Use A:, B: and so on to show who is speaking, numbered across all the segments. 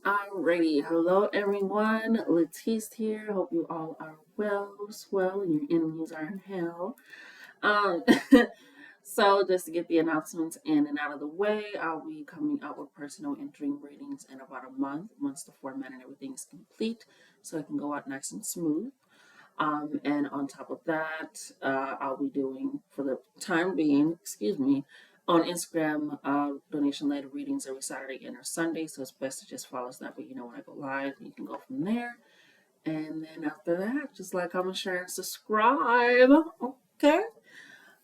A: Alrighty, hello everyone. Letice here. Hope you all are well, and your enemies are in hell. Um, so just to get the announcements in and out of the way, I'll be coming out with personal and dream readings in about a month, once the format and everything is complete, so it can go out nice and smooth. And on top of that, I'll be doing, for the time being, excuse me, on Instagram, donation led readings every Saturday and or Sunday. So it's best to just follow us that way. You know, when I go live, you can go from there. And then after that, just like, comment, share, and subscribe. Okay.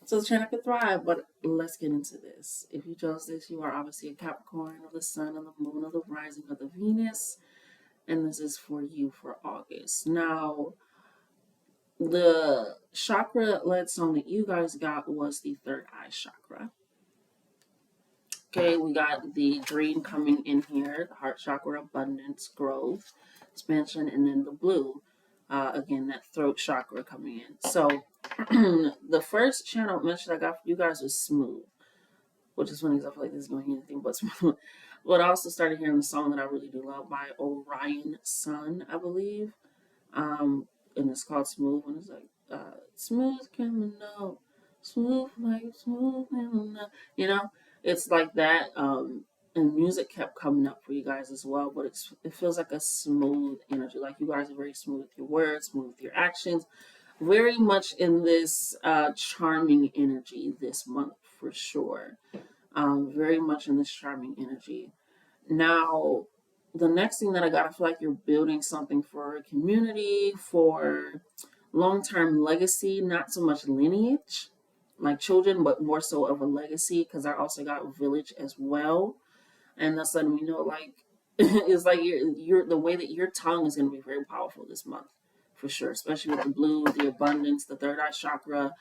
A: So the channel can thrive. But let's get into this. If you chose this, you are obviously a Capricorn of the sun, of the moon, of the rising, of the Venus. And this is for you for August. Now, the chakra led song that you guys got was the third eye chakra. Okay, we got the green coming in here, the heart chakra, abundance, growth, expansion, and then the blue, again, that throat chakra coming in. So the first channel message I got for you guys was smooth, which is funny because I feel like this is going to hear anything but smooth. But I also started hearing the song that I really do love by Orion Sun, I believe. And it's called Smooth, and it's like, smooth criminal, smooth like smooth criminal. You know, it's like that. And music kept coming up for you guys as well, but it feels like a smooth energy. Like you guys are very smooth with your words, smooth with your actions, very much in this charming energy this month for sure. Very much in this charming energy. Now, the next thing that I got, I feel like you're building something for a community, for long term legacy, not so much lineage like children, but more so of a legacy because I also got village as well. And that's letting me know, like, it's like you're the way that your tongue is going to be very powerful this month for sure, especially with the blue, the abundance, the third eye chakra.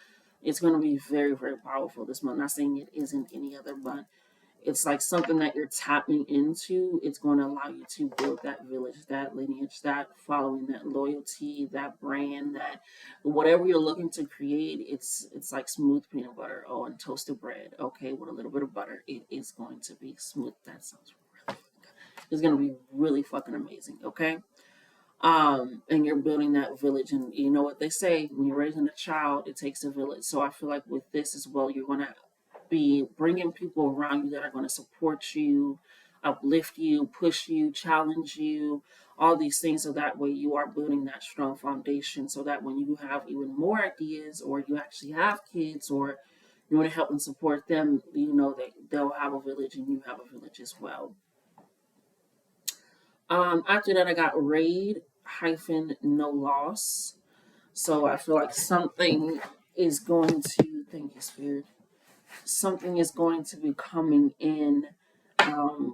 A: It's going to be very, very powerful this month. Not saying it isn't any other month, it's like something that you're tapping into. It's going to allow you to build that village, that lineage, that following, that loyalty, that brand, that whatever you're looking to create. It's like smooth peanut butter, oh, and toasted bread. Okay, with a little bit of butter, it is going to be smooth. That sounds really good. It's going to be really fucking amazing. Okay. And you're building that village, and you know what they say, when you're raising a child, it takes a village. So I feel like with this as well, you're going to be bringing people around you that are going to support you, uplift you, push you, challenge you, all these things. So that way you are building that strong foundation so that when you have even more ideas, or you actually have kids, or you want to help and support them, you know that they'll have a village and you have a village as well. After that, I got raid hyphen no loss. So I feel like something is going to, thank you, Spirit, something is going to be coming in,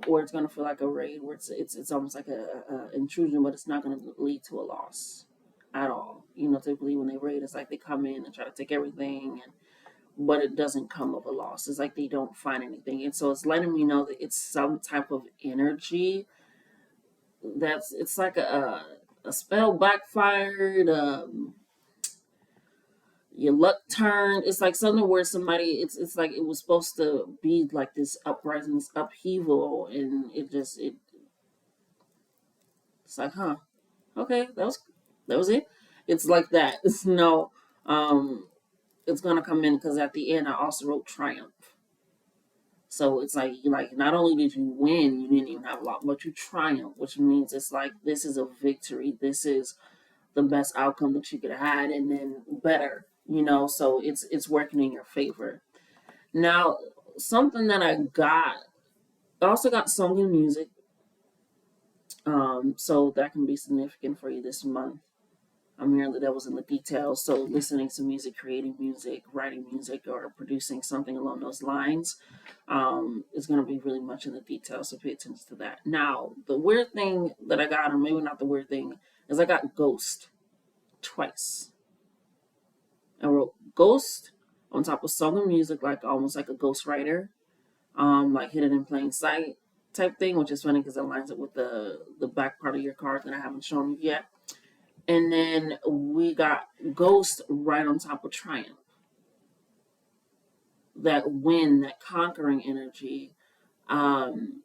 A: or it's going to feel like a raid where it's almost like a intrusion, but it's not going to lead to a loss at all. You know, typically when they raid, it's like they come in and try to take everything, and but it doesn't come of a loss. It's like they don't find anything, and so it's letting me know that it's some type of energy that's it's like a spell backfired. Your luck turned. It's like something where somebody, it's like it was supposed to be like this uprising, this upheaval, and it's like, huh, okay, that was it. It's like that. It's no, it's gonna come in because at the end I also wrote triumph. So it's like not only did you win, you didn't even have a lot, but you triumphed, which means it's like this is a victory. This is the best outcome that you could have had, and then better. You know, so it's working in your favor. Now, something that I also got song and music. So that can be significant for you this month. I'm hearing that was in the details. So listening to music, creating music, writing music, or producing something along those lines, is going to be really much in the details. So pay attention to that. Now, the weird thing that I got, or maybe not the weird thing, is I got Ghost twice. I wrote Ghost on top of song and music, like almost like a ghostwriter, like hidden in plain sight type thing, which is funny because it lines up with the back part of your card that I haven't shown you yet. And then we got Ghost right on top of Triumph. That win, that conquering energy, um,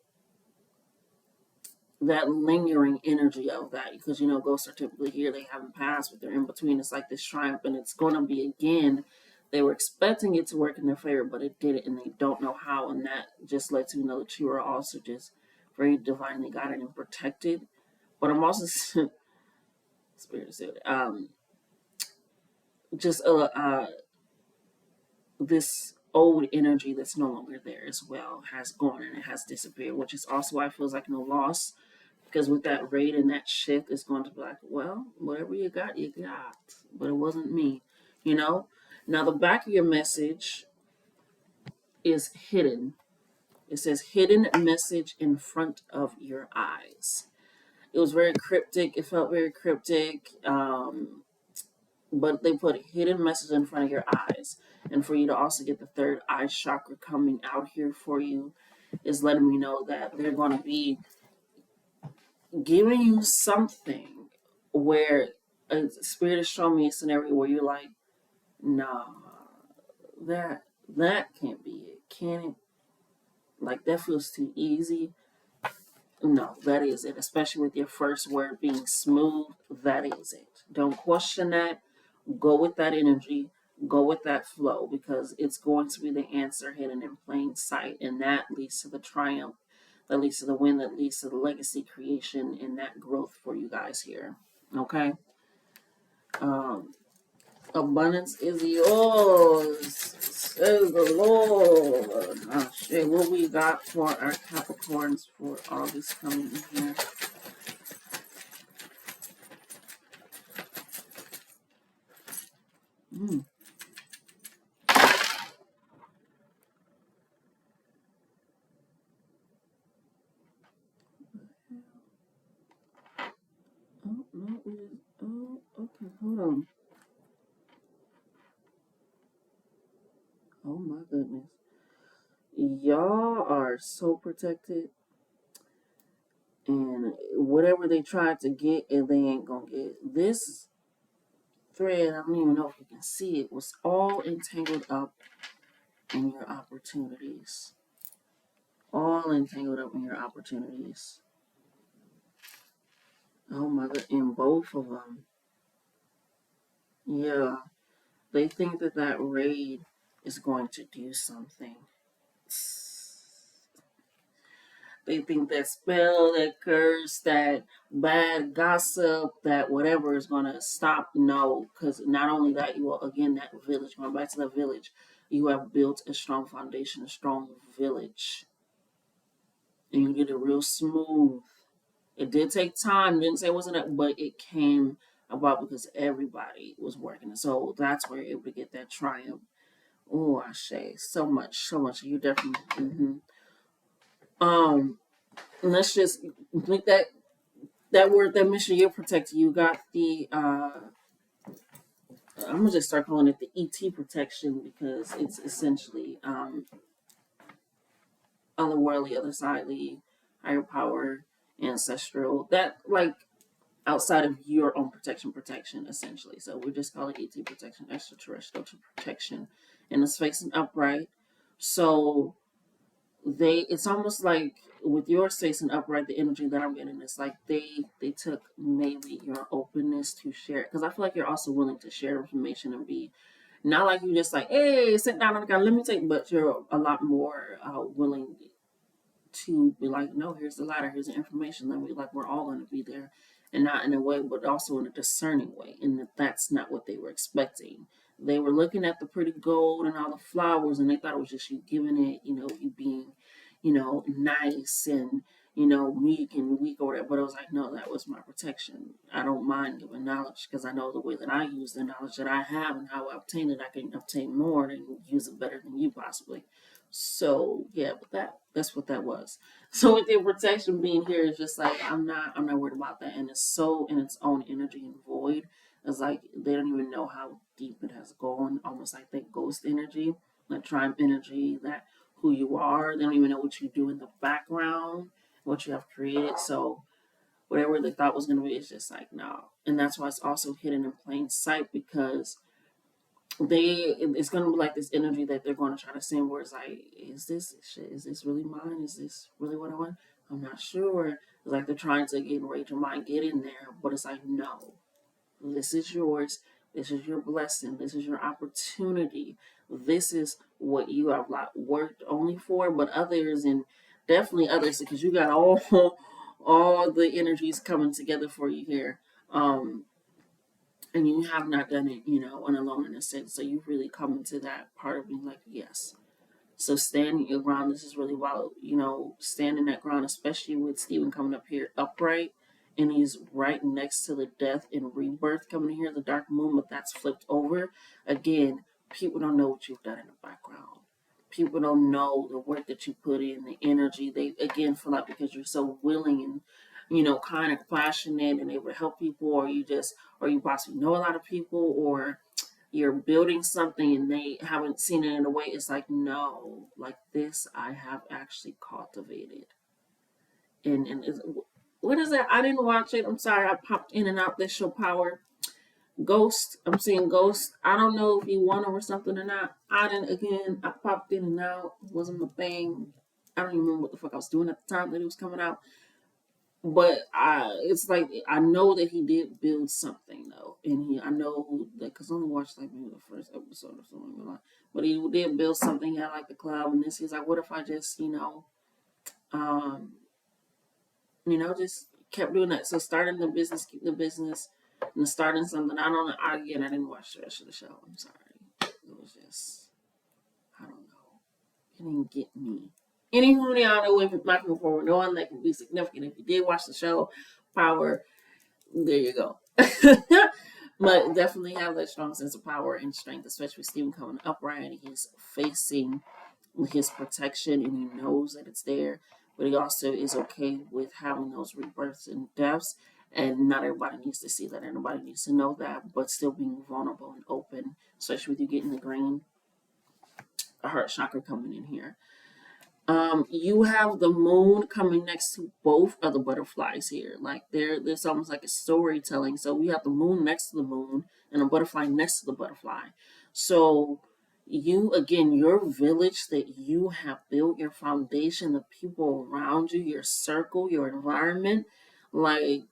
A: that lingering energy of that, because ghosts are typically here, they haven't passed, but they're in between. It's like this triumph, and it's going to be again. They were expecting it to work in their favor, but it didn't, and they don't know how. And that just lets you know that you are also just very divinely guided and protected. But I'm also spirit said, just this old energy that's no longer there as well has gone and it has disappeared, which is also why it feels like no loss. Because with that rate and that shift, it's going to be like, well, whatever you got, you got. But it wasn't me, you know? Now, the back of your message is hidden. It says hidden message in front of your eyes. It was very cryptic. It felt very cryptic. But they put a hidden message in front of your eyes. And for you to also get the third eye chakra coming out here for you is letting me know that they're going to be giving you something where a spirit is showing me a scenario where you're like, nah, that that can't be it. Can it? Like that feels too easy. No, that is it. Especially with your first word being smooth, that is it. Don't question that. Go with that energy. Go with that flow because it's going to be the answer hidden in plain sight, and that leads to the triumph, that leads to the win, that leads to the legacy creation and that growth for you guys here. Okay. Um, Abundance is yours, says the Lord. Oh, shit, what we got for our Capricorns for August coming in here? Mm. Oh, no, oh, okay, hold on. Oh my goodness. Y'all are so protected, and whatever they tried to get, they ain't gonna get. This thread, I don't even know if you can see it, was all entangled up in your opportunities. All entangled up in your opportunities. Oh my god, in both of them. Yeah, they think that that raid is going to do something. They think that spell, that curse, that bad gossip, that whatever is going to stop. No, because not only that, you are, again, that village, going back to the village, you have built a strong foundation, a strong village. And you did it real smooth. It did take time. Didn't say it wasn't, but it came about because everybody was working. So that's where you're able to get that triumph. Oh, I say so much, so much. You definitely. Um, let's just make that word, that mission you're protected. You got the. I'm gonna just start calling it the ET protection because it's essentially otherworldly, othersidely, higher power, ancestral. That like outside of your own protection essentially. So we just call it ET protection, extraterrestrial protection, and it's facing upright. So it's almost like with yours facing upright, the energy that I'm getting is like they took maybe your openness to share, because I feel like you're also willing to share information and be not like you just like, hey, sit down on the couch, let me take, but you're a lot more willing to be like, no, here's the ladder, here's the information. Then we like we're all going to be there, and not in a way, but also in a discerning way. And that's not what they were expecting. They were looking at the pretty gold and all the flowers, and they thought it was just you giving it, you being, nice and meek and weak or whatever. But it was like, no, that was my protection. I don't mind giving knowledge because I know the way that I use the knowledge that I have and how I obtain it, I can obtain more and use it better than you possibly. So yeah, but that's what that was. So with your protection being here, it's just like I'm not worried about that, and it's so in its own energy and void. It's like they don't even know how deep it has gone, almost like that ghost energy, that tribe energy, that who you are. They don't even know what you do in the background, what you have created. So whatever they thought was gonna be, it's just like no, and that's why it's also hidden in plain sight because it's going to be like this energy that they're going to try to send where it's like, is this shit, is this really mine, is this really what I want, I'm not sure, It's like they're trying to get enrage your mind, get in there, but it's like, no, this is yours. This is your blessing. This is your opportunity. This is what you have like worked only for, but others, and definitely others, because you got all the energies coming together for you here. Um, and you have not done it, on a alone in a sense. So you've really come into that part of being like, yes. So standing your ground, this is really wild, standing that ground, especially with Stephen coming up here upright, and he's right next to the death and rebirth coming here, the dark moon, but that's flipped over. Again, people don't know what you've done in the background. People don't know the work that you put in, the energy. They again feel like because you're so willing and kind of passionate and able to help people, or you possibly know a lot of people, or you're building something and they haven't seen it in a way. It's like, no, like this I have actually cultivated. And what is that? I didn't watch it. I'm sorry, I popped in and out this show Power. Ghost. I'm seeing Ghost. I don't know if he won or something or not. I didn't again, I popped in and out. It wasn't my thing. I don't even remember what the fuck I was doing at the time that it was coming out. But it's like I know that he did build something though, and I know that because I only watched like maybe the first episode or something like that. But he did build something. He had like the club, and this he's like, what if I just um, just kept doing that. So starting the business, keep the business, and starting something. I don't know. I didn't watch the rest of the show. I'm sorry. It was just I don't know. It didn't get me. Anywho, y'all know if my people forward, no one that can be significant. If you did watch the show, Power, there you go. But definitely have that strong sense of power and strength, especially with Stephen coming upright. He's facing his protection and he knows that it's there, but he also is okay with having those rebirths and deaths. And not everybody needs to see that. Everybody needs to know that, but still being vulnerable and open, especially with you getting the green heart chakra coming in here. You have the moon coming next to both of the butterflies here. Like there's almost like a storytelling. So we have the moon next to the moon and a butterfly next to the butterfly. So you again, your village that you have built, your foundation, the people around you, your circle, your environment, like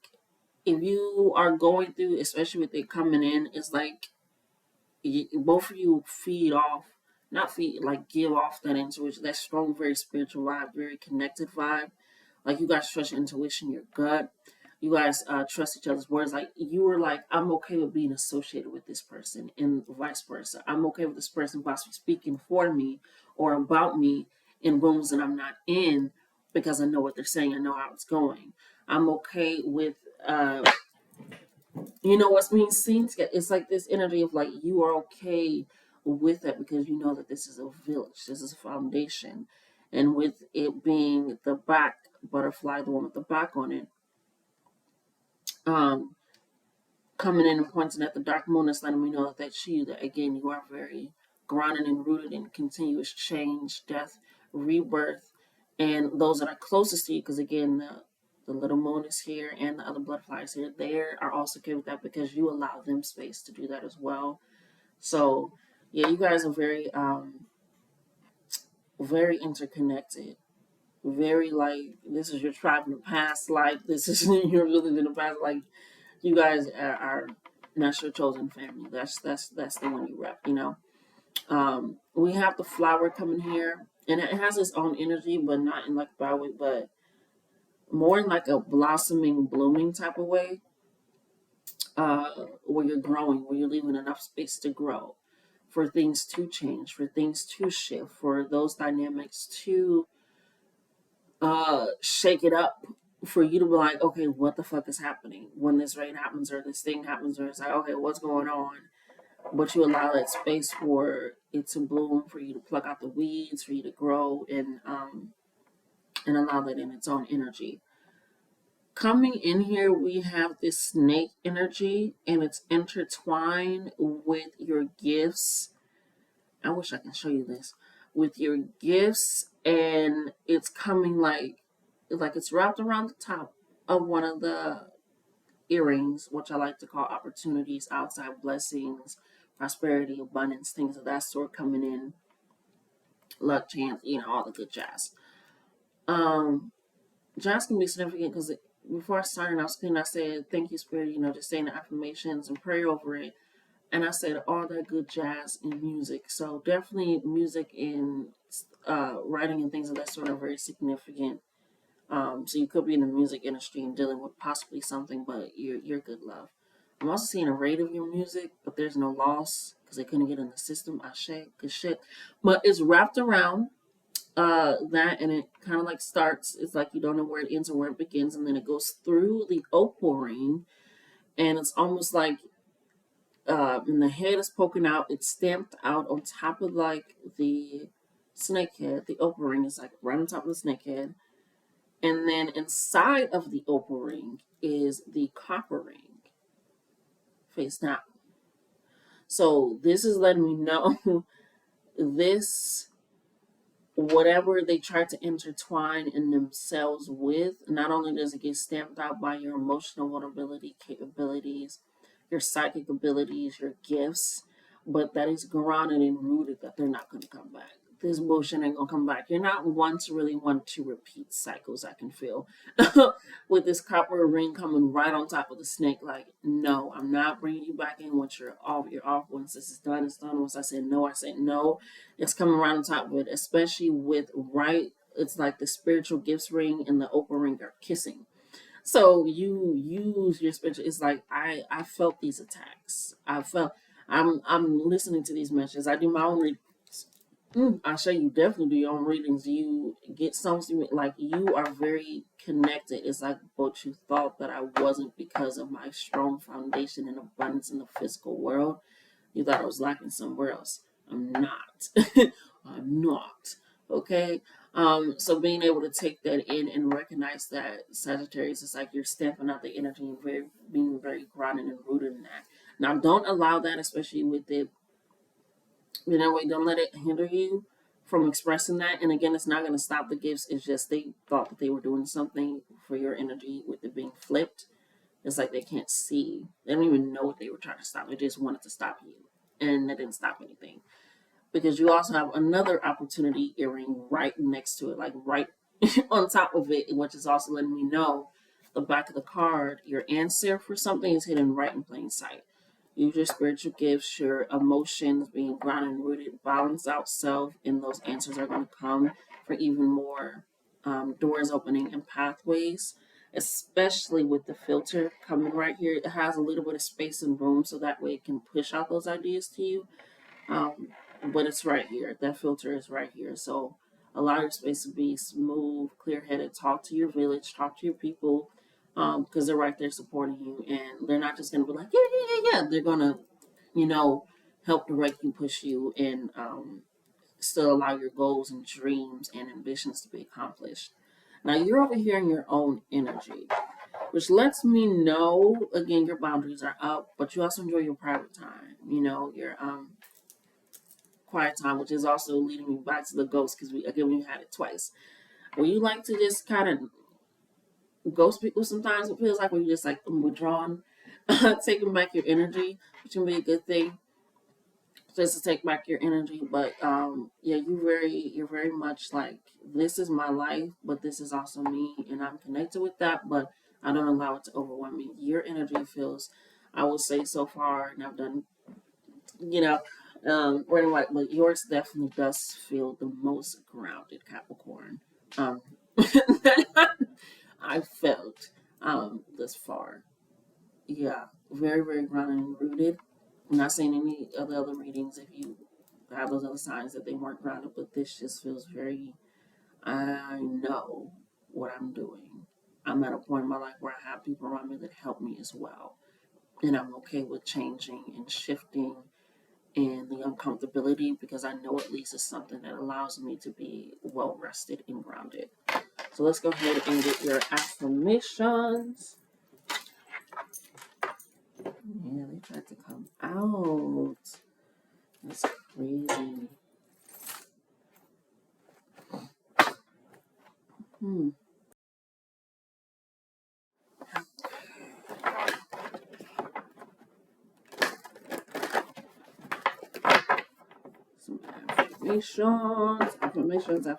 A: if you are going through, especially with it coming in, it's like both of you feed off, not feed, like give off that intuition, that strong, very spiritual vibe, very connected vibe. Like you guys trust your intuition, your gut. You guys trust each other's words. Like you were like, I'm okay with being associated with this person, and vice versa. I'm okay with this person possibly speaking for me or about me in rooms that I'm not in because I know what they're saying. I know how it's going. I'm okay with what's being seen together. It's like this energy of like you are okay with it because you know that this is a village, this is a foundation. And with it being the back butterfly, the one with the back on it, um, coming in and pointing at the dark moon, is letting me know that that's you, that again, you are very grounded and rooted in continuous change, death, rebirth, and those that are closest to you, because again, the little moon is here and the other butterflies here. They are also okay with that because you allow them space to do that as well. So, yeah, you guys are very interconnected. Very like this is your tribe in the past. Like this is your village in the past. Like you guys are not your chosen family. That's the one you rep. We have the flower coming here, and it has its own energy, but not in like a bad way, but more in like a blossoming, blooming type of way, where you're growing, where you're leaving enough space to grow, for things to change, for things to shift, for those dynamics to shake it up, for you to be like, okay, what the fuck is happening when this rain happens or this thing happens, or it's like, okay, what's going on? But you allow that space for it to bloom, for you to pluck out the weeds, for you to grow, and allow that in its own energy. Coming in here, we have this snake energy, and it's intertwined with your gifts. I wish I can show you this. With your gifts, and it's coming like it's wrapped around the top of one of the earrings, which I like to call opportunities, outside blessings, prosperity, abundance, things of that sort coming in, luck, chance, all the good jazz. Um, jazz can be significant because before I started, I said, thank you, Spirit, just saying the affirmations and pray over it. And I said, all that good jazz and music. So definitely music and writing and things of that sort are very significant. So you could be in the music industry and dealing with possibly something, but you're good, love. I'm also seeing a rate of your music, but there's no loss because they couldn't get in the system. I shake, good shit. But it's wrapped around that, and it kind of like starts. It's like you don't know where it ends or where it begins, and then it goes through the opal ring, and it's almost like and the head is poking out. It's stamped out on top of like the snake head. The opal ring is like right on top of the snake head. And then inside of the opal ring is the copper ring face down. So this is letting me know this, whatever they try to intertwine in themselves with, not only does it get stamped out by your emotional vulnerability capabilities, your psychic abilities, your gifts, but that is grounded and rooted that they're not going to come back. This bullshit ain't gonna come back. You're not one to really want to repeat cycles, I can feel. With this copper ring coming right on top of the snake, like, no, I'm not bringing you back in. Once you're off, you're off. Once this is done, it's done. Once I said no. It's coming right on top of it, especially with it's like the spiritual gifts ring and the opal ring are kissing. So you use your spiritual. It's like I felt these attacks. I'm listening to these messages. I do my own readings. I show you definitely do your own readings. You get something like you are very connected. It's like what you thought that I wasn't because of my strong foundation and abundance in the physical world. You thought I was lacking somewhere else. I'm not. I'm not. Okay. So being able to take that in and recognize that Sagittarius is like you're stamping out the energy and being very grounded and rooted in that. Now, don't allow that, especially with it. Don't let it hinder you from expressing that. And again, it's not going to stop the gifts. It's just they thought that they were doing something for your energy with it being flipped. It's like they can't see. They don't even know what they were trying to stop. They just wanted to stop you. And they didn't stop anything. Because you also have another opportunity earring right next to it, like right on top of it, which is also letting me know the back of the card, your answer for something is hidden right in plain sight. Use your spiritual gifts, your emotions, being grounded and rooted, balance out self, and those answers are going to come for even more doors opening and pathways, especially with the filter coming right here. It has a little bit of space and room so that way it can push out those ideas to you. But it's right here. That filter is right here. So allow your space to be smooth, clear-headed. Talk to your village. Talk to your people because they're right there supporting you. And they're not just going to be like, yeah. They're going to, help direct you, push you, and still allow your goals and dreams and ambitions to be accomplished. Now, you're over here in your own energy, which lets me know, again, your boundaries are up, but you also enjoy your private time, your quiet time, which is also leading me back to the ghost because we had it twice. Where you like to just kind of ghost people sometimes, it feels like when you just like withdrawn, taking back your energy, which can be a good thing. Just to take back your energy, but yeah, you're very much like this is my life, but this is also me, and I'm connected with that, but I don't allow it to overwhelm me. Your energy feels, I will say so far, and I've done, red and white, but yours definitely does feel the most grounded, Capricorn. I felt thus far. Yeah, very, very grounded and rooted. I'm not saying any of the other readings if you have those other signs that they weren't grounded, but this just feels very, I know what I'm doing. I'm at a point in my life where I have people around me that help me as well. And I'm okay with changing and shifting and the uncomfortability because I know at least it's something that allows me to be well rested and grounded. So let's go ahead and get your affirmations. Yeah, they tried to come out. That's crazy. Some affirmations.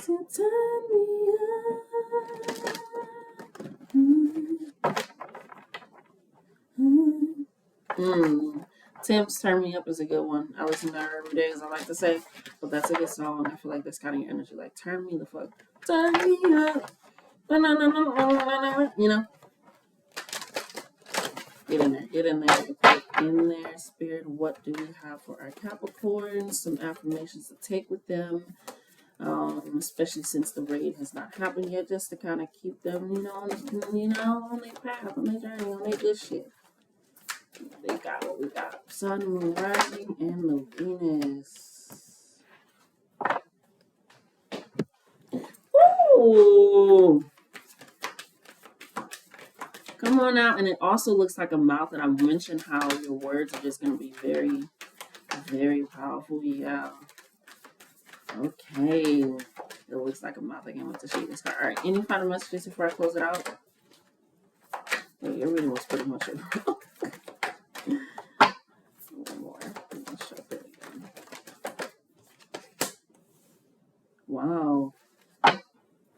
A: to turn me on. Tim's Turn Me Up is a good one. I listen to her every day, as I like to say. But that's a good song. I feel like that's kind of your energy. Like, turn me the fuck. Turn me up. You know? Get in there. Get in there. Get in there, Spirit. What do we have for our Capricorns? Some affirmations to take with them. Especially since the raid has not happened yet, just to kind of keep them, on their path, on their journey, on their good shit. They got what we got. Sun, Moon, Rising, and the Venus. Ooh! Come on out. And it also looks like a mouth. And I mentioned how your words are just going to be very, very powerful. Yeah. Okay. It looks like a mouth. Again, with the shade this card. All right. Any final messages before I close it out? Yeah, your reading was pretty much it. One more. Let's show it again. Wow.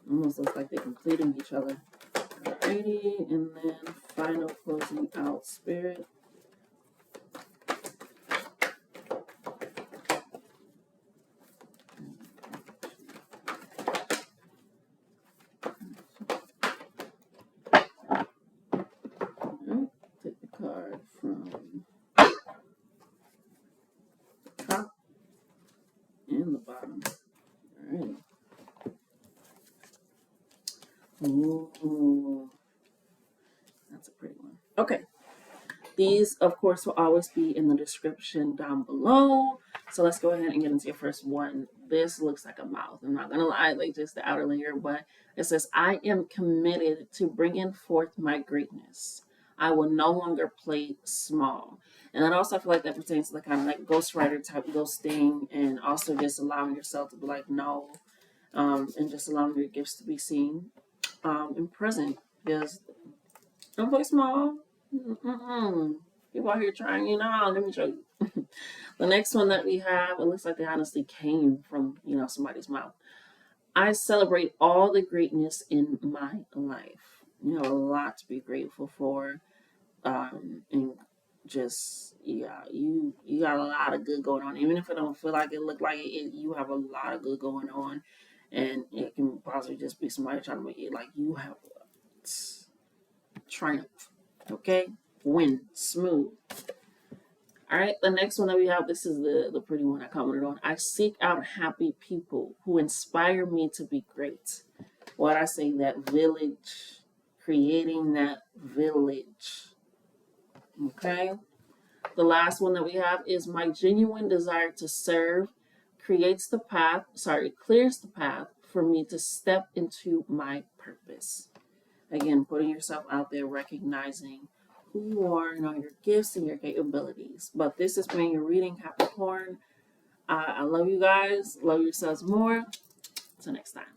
A: Almost looks like they're completing each other. Alrighty. And then final closing out, Spirit. Take the card from the top and the bottom. Alright. Ooh. That's a pretty one. Okay. These, of course, will always be in the description down below. So let's go ahead and get into your first one. This looks like a mouth. I'm not going to lie, like just the outer layer, but it says, I am committed to bringing forth my greatness. I will no longer play small. And then also I feel like that pertains to the kind of like ghostwriter type ghosting, and also just allowing yourself to be like, no, and just allowing your gifts to be seen and present. Because don't play small. People out here trying, let me show you. The next one that we have, it looks like they honestly came from, somebody's mouth. I celebrate all the greatness in my life. A lot to be grateful for. And just, you got a lot of good going on. Even if it don't feel like it, look like it, you have a lot of good going on. And it can possibly just be somebody trying to make it like you have triumph. Okay? Win. Smooth. All right, the next one that we have, this is the pretty one I commented on. I seek out happy people who inspire me to be great. What I say, that village, creating that village. Okay? The last one that we have is my genuine desire to serve clears the path for me to step into my purpose. Again, putting yourself out there, recognizing who you are, your gifts and your capabilities. But this has been your reading, Capricorn. I love you guys. Love yourselves more. Until next time.